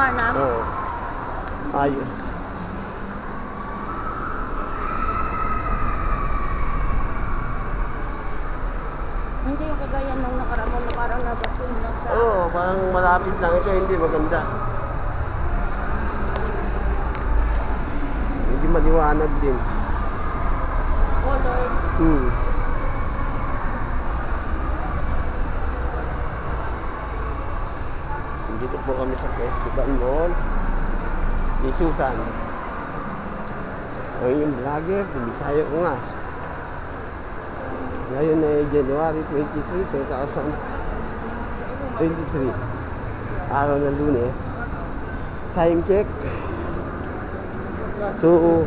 Farnham? Oo. Ayos. Hindi yung kagaya nung nakaraan mo na parang nag-assume lang siya. Oo, parang malapit lang ito, hindi maganda. Hindi maliwanag din. Color. Dito po kami sa Festival Mall ni Susan. O yung vlogger, Bisaya Ungas. Ngayon ay January 23, 2023. Araw ng Lunes. Time check 2:40.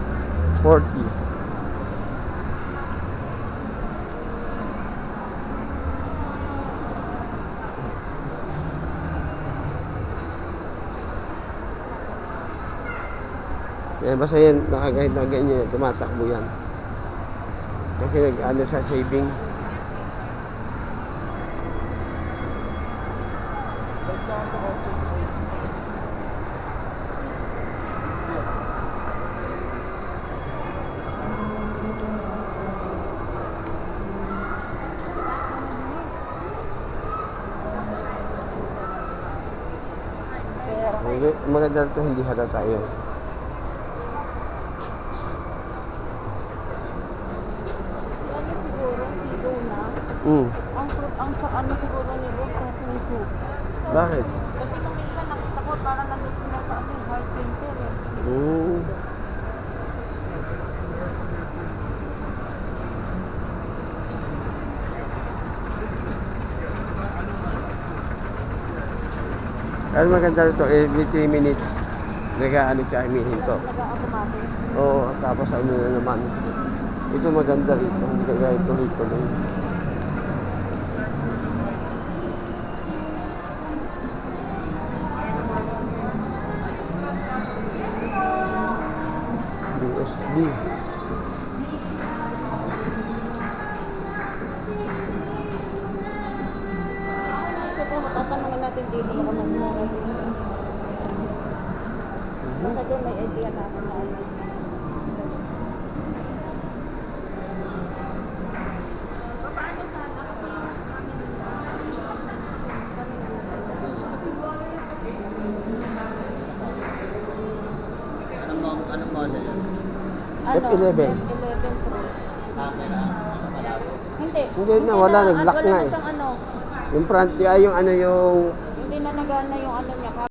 Yan, basta yan, nakagahit na ganyan, tumatakbo yan. Kasi nag-ano sa saving. Maganda ito, hindi halata yun. Ang sa ano siguro ni Bob sa puso. Bakit? Kasi nung minsan nakita ko parang nandun sila sa ano, heart center eh. Ano maganda ito, every 3 minutes nag-ano siya, humihinto. Nag-automatic. Oo, tapos ano na naman. Ito maganda rito, hindi kagaya tuloy-tuloy. USB. Kasi po matatanungan natin dito baka mas mura dito. Basta doon may idea na ako na ano. Anong model yun? F11. F11. F11 Pro. Hindi. Hindi na, wala, nag-block wala nga na eh. siyang ano. Yung front, yung ano yung... Hindi na nagana yung ano niya,